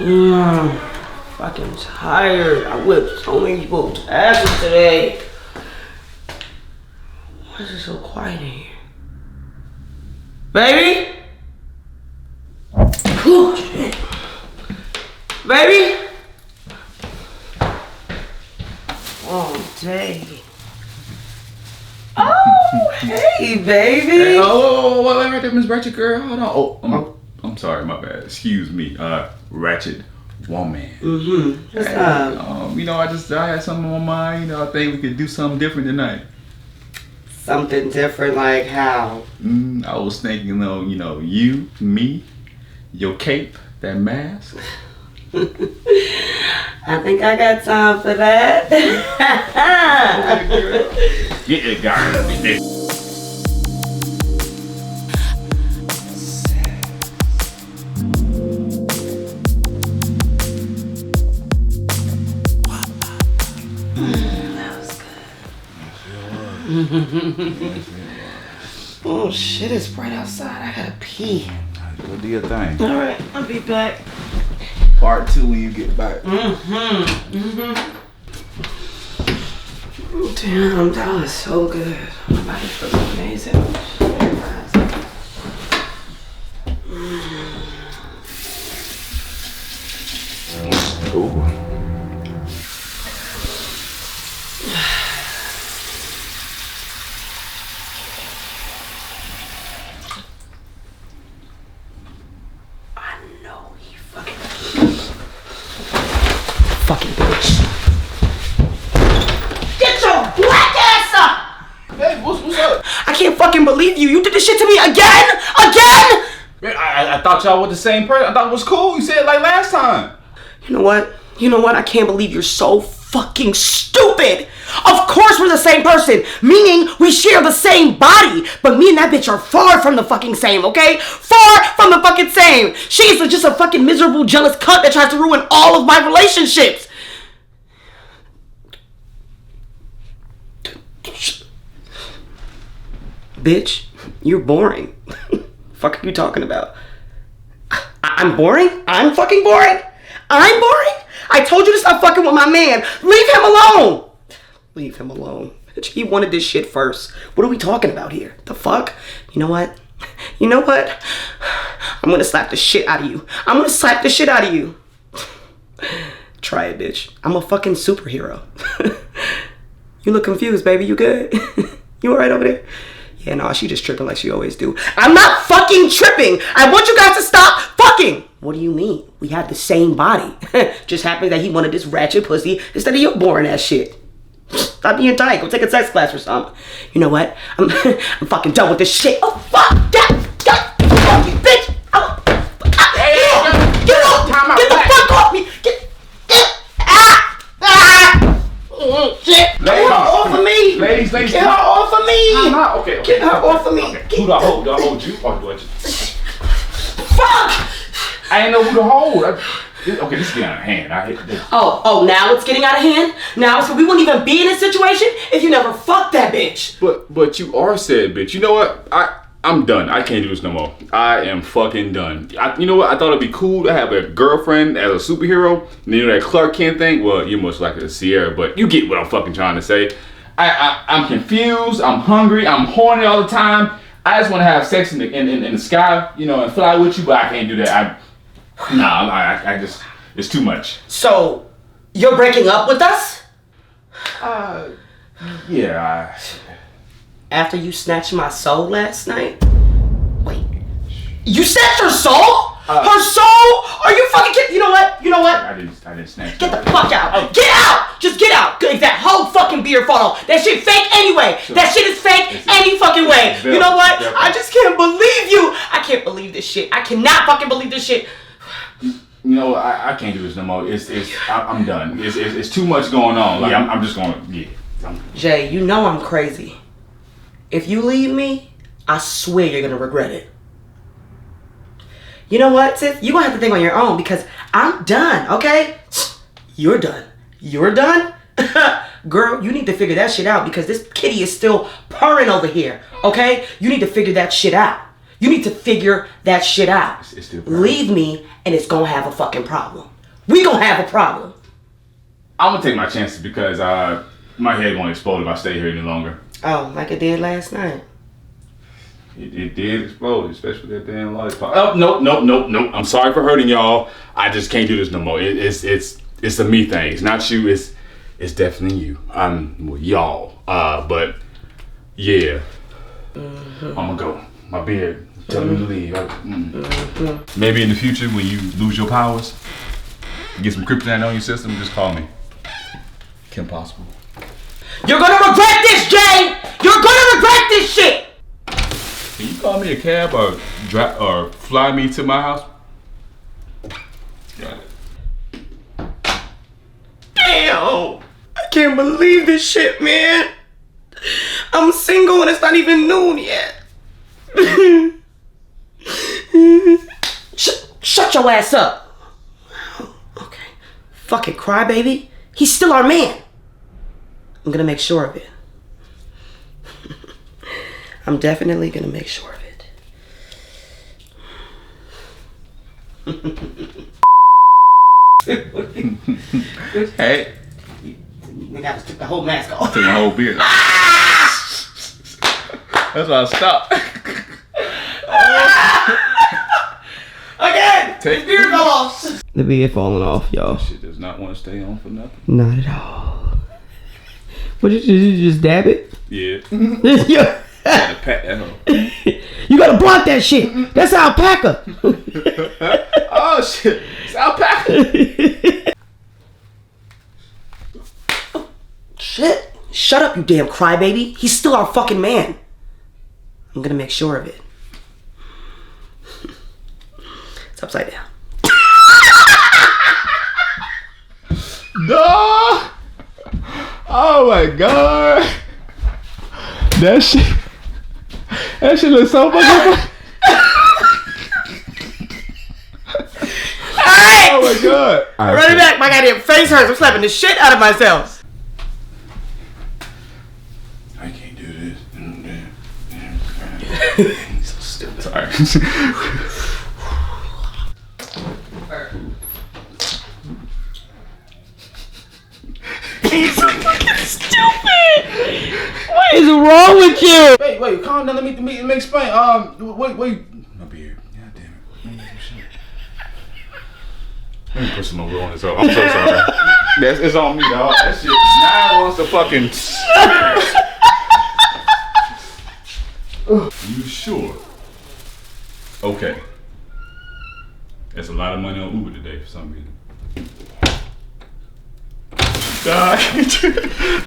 Fucking tired. I whipped so many people's asses today. Why is it so quiet in here? Baby? Oh, shit. Baby? Oh, dang. Oh, hey, baby. Hey, wait, right there, Miss Ratchet Girl. Hold on. I'm sorry, my bad. Excuse me. Ratchet Woman. Mm-hmm. What's up? I had something on my mind. I think we could do something different tonight. Something different, like how? I was thinking, you, me, your cape, that mask. I think I got time for that. Okay, girl. Get it, guy. Oh shit, it's bright outside. I gotta pee. Go do your thing. Alright, I'll be back. Part 2 when you get back. Damn, that was so good. My body feels amazing. Ooh. Fucking bitch. Get your black ass up! Hey, what's up? I can't fucking believe you. You did this shit to me again? Again? Man, I thought y'all were the same person. I thought it was cool. You said it like last time. You know what? I can't believe you're so fucking stupid. Of course we're the same person, meaning we share the same body. But me and that bitch are far from the fucking same, okay? Far from the fucking same. She's just a fucking miserable, jealous cunt that tries to ruin all of my relationships. Bitch, you're boring. Fuck are you talking about? I'm boring? I'm fucking boring? I'm boring? I told you to stop fucking with my man. Leave him alone. Leave him alone. Bitch, he wanted this shit first. What are we talking about here? The fuck? You know what? I'm gonna slap the shit out of you. Try it, bitch. I'm a fucking superhero. You look confused, baby. You good? You alright over there? Yeah, no, she just tripping like she always do. I'm not fucking tripping. I want you guys to stop fucking. What do you mean? We have the same body. Just happens that he wanted this ratchet pussy instead of your boring ass shit. Stop being tight. Go take a sex class or something. You know what? I'm fucking done with this shit. Oh, fuck that. Fuck you, bitch. Get the fuck off me. Shit. Get her off of me. Ladies. Get her off of me. Okay. Get her off of me. Okay. Who do I hold? Do I hold you or do I just... Fuck. I ain't know who to hold. Okay, this is getting out of hand. I hit this. Oh, now it's getting out of hand? Now, so we wouldn't even be in this situation if you never fucked that bitch. But you are said bitch. You know what? I'm done. I can't do this no more. I am fucking done. You know what? I thought it'd be cool to have a girlfriend as a superhero. And you know that Clark Kent thing? Well, you're most likely a Sierra, but you get what I'm fucking trying to say. I'm confused. I'm hungry. I'm horny all the time. I just want to have sex in the sky, and fly with you, but I can't do that. I just, it's too much. So, you're breaking up with us? Yeah. After you snatched my soul last night? Wait. You snatched her soul? Her soul? Are you fucking kidding? You know what? I didn't snatch. Get the fuck out. Get out! Just get out. That whole fucking beard photo. That shit fake anyway. That shit is fake any fucking way. You know what? I just can't believe you. I can't believe this shit. I cannot fucking believe this shit. I can't do this no more. I'm done. It's too much going on. Like I'm just gonna Jay, you know I'm crazy. If you leave me, I swear you're gonna regret it. You know what, sis? You're gonna have to think on your own because I'm done, okay? You're done. You're done? Girl, you need to figure that shit out because this kitty is still purring over here, okay? You need to figure that shit out. You need to figure that shit out. It's still Leave me and it's gonna have a fucking problem. we gonna have a problem. I'm gonna take my chances because my head gonna explode if I stay here any longer. Oh, like it did last night. It did explode, especially that damn lollipop. Oh, nope. I'm sorry for hurting y'all. I just can't do this no more. It's a me thing. It's not you. It's definitely you. Well, y'all. But yeah, I'm gonna go. My beard telling me to leave. Maybe in the future when you lose your powers, get some kryptonite on your system, just call me. Kim Possible. You're gonna regret this, Jay! You're gonna regret this shit! Can you call me a cab or fly me to my house? Got it. Damn! I can't believe this shit, man. I'm single and it's not even noon yet. Shut your ass up. Okay. Fucking crybaby. He's still our man. I'm gonna make sure of it. I'm definitely gonna make sure of it. Hey. We gotta take the whole mask off. Take my whole beard. That's why I stopped. Again! Take the beard off! The beard falling off, y'all. Shit does not want to stay on for nothing. Not at all. What did you just dab it? Yeah. Yeah. Gotta pat that hoe. You gotta block that shit. That's alpaca. Oh shit. It's alpaca. Shit. Shut up, you damn crybaby. He's still our fucking man. I'm gonna make sure of it. It's upside down. No. Oh my god. That shit looks so fucking funny. Alright! Oh my god. Run it back, my goddamn face hurts. I'm slapping the shit out of myself. I can't do this. So stupid. Sorry. He's so fucking stupid. What is wrong with you? Wait, calm down. Let me explain. Wait. My beard. God damn it. Let me put some more on this. I'm so sorry. It's on me, dog. That shit now wants to fucking. You sure? Okay. That's a lot of money on Uber today for some reason. God.